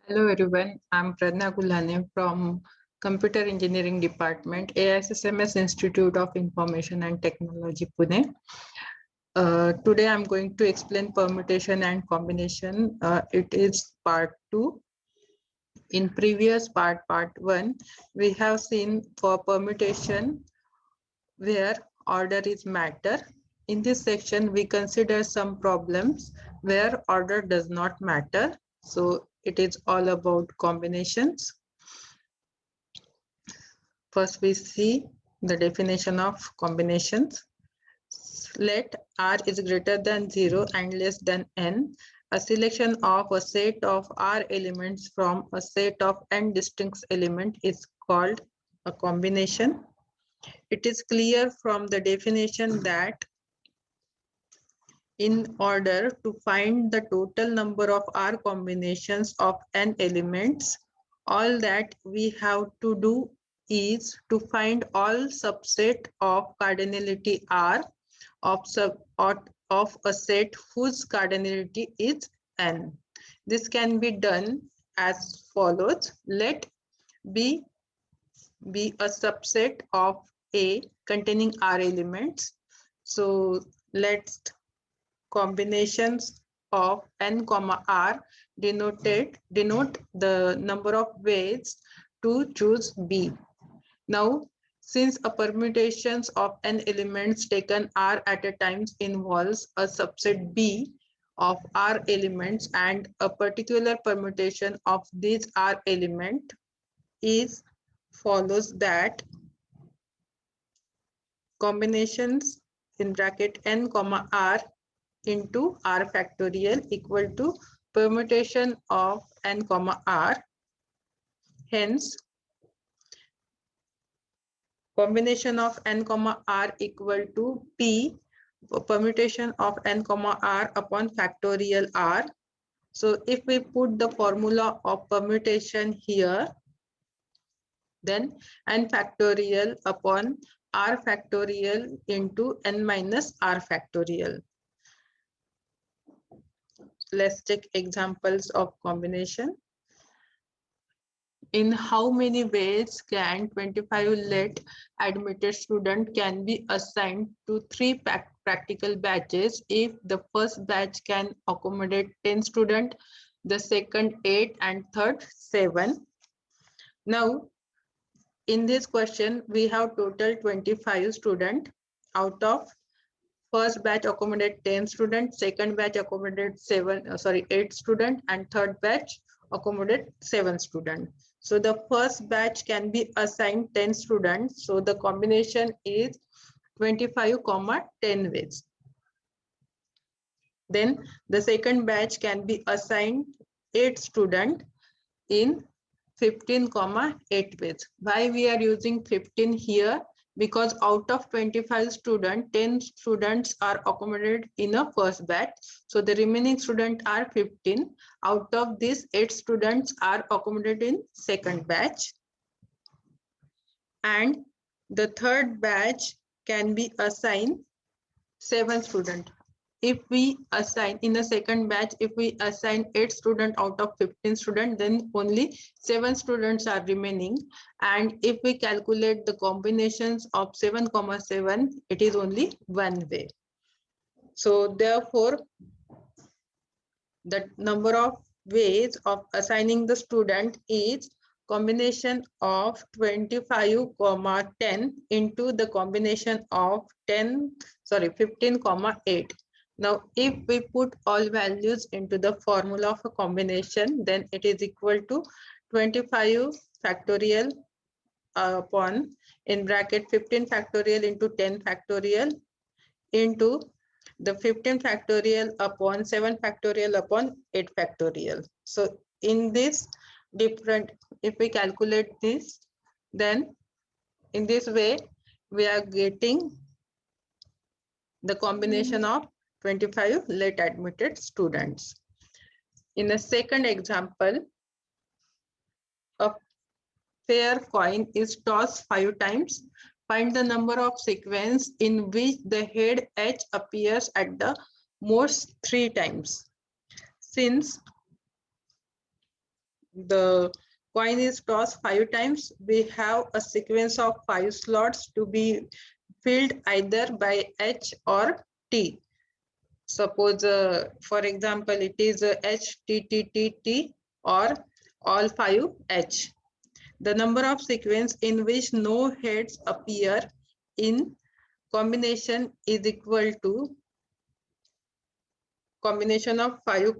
Hello everyone, I'm Gulhane from Computer Engineering Department, AISSMS Institute of Information and Technology, Pune. Today I'm going to explain permutation and combination. It is part 2. In previous part 1, we have seen for permutation where order is matter. In this section, we consider some problems where order does not matter. So it is all about combinations. First, we see the definition of combinations. Let R is greater than 0 and less than n. A selection of a set of R elements from a set of n distinct elements is called a combination. It is clear from the definition that in order to find the total number of R combinations of n elements, all that we have to do is to find all subset of cardinality R of a set whose cardinality is n. This can be done as follows. Let B be a subset of A containing R elements. So let's combinations of n comma R denote the number of ways to choose B. Now, since a permutations of n elements taken R at a time involves a subset B of R elements, and a particular permutation of these R element is follows that combinations in bracket n comma R into R factorial equal to permutation of n comma R. Hence, combination of n comma R equal to P permutation of n comma R upon factorial R. So if we put the formula of permutation here, then n factorial upon R factorial into n minus R factorial. Let's take examples of combination. In how many ways can 25 let admitted student can be assigned to 3 practical batches if the first batch can accommodate 10 students, the second 8 and third 7. Now, in this question, we have total 25 students. Out of first batch accommodate 10 students, second batch accommodate 8 students, and third batch accommodate 7 students. So the first batch can be assigned 10 students. So the combination is 25, 10 ways. Then the second batch can be assigned 8 students in 15, 8 ways. Why we are using 15 here? Because out of 25 students, 10 students are accommodated in a first batch. So the remaining students are 15. Out of this, 8 students are accommodated in second batch. And the third batch can be assigned 7 students. If we assign in the second batch, if we assign 8 students out of 15 students, then only 7 students are remaining. And if we calculate the combinations of 7, 7, it is only one way. So therefore, the number of ways of assigning the student is combination of 25, 10 into the combination of 15, 8. Now, if we put all values into the formula of a combination, then it is equal to 25 factorial upon in bracket 15 factorial into 10 factorial into the 15 factorial upon 7 factorial upon 8 factorial. So in this different, if we calculate this, then in this way, we are getting the combination of 25 late admitted students. In a second example, a fair coin is tossed 5 times. Find the number of sequence in which the head H appears at the most 3 times. Since the coin is tossed 5 times, we have a sequence of 5 slots to be filled either by H or T. Suppose, for example, it is H, T, T, T, T, or all 5 H. The number of sequence in which no heads appear in combination is equal to combination of 5,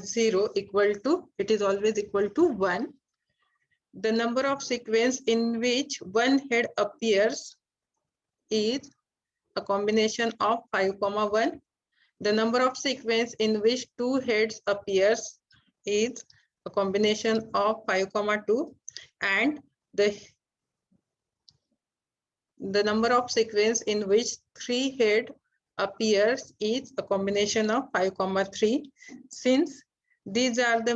0 equal to, it is always equal to 1. The number of sequence in which one head appears is a combination of 5, 1. The number of sequence in which two heads appears is a combination of 5, 2. And the number of sequence in which three head appears is a combination of 5, 3. Since these are the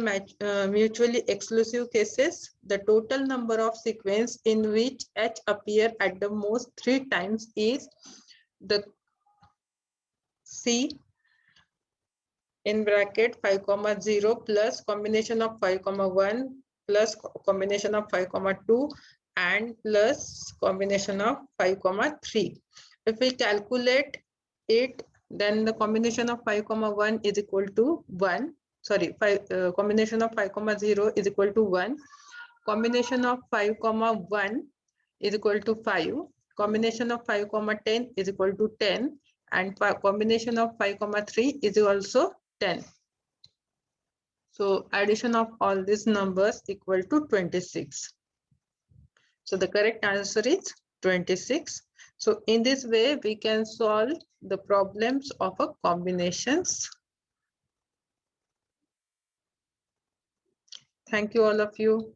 mutually exclusive cases, the total number of sequence in which H appear at the most 3 times is the C in bracket 5, 0 plus combination of 5, 1 plus combination of 5, 2 and plus combination of 5, 3. If we calculate it, then the combination of 5, 1 is equal to 1. Sorry, combination of 5, 0 is equal to 1. Combination of 5, 1 is equal to 5. Combination of 5, 10 is equal to 10. And combination of 5, 3 is also 10. So addition of all these numbers equal to 26. So the correct answer is 26. So in this way, we can solve the problems of a combinations. Thank you, all of you.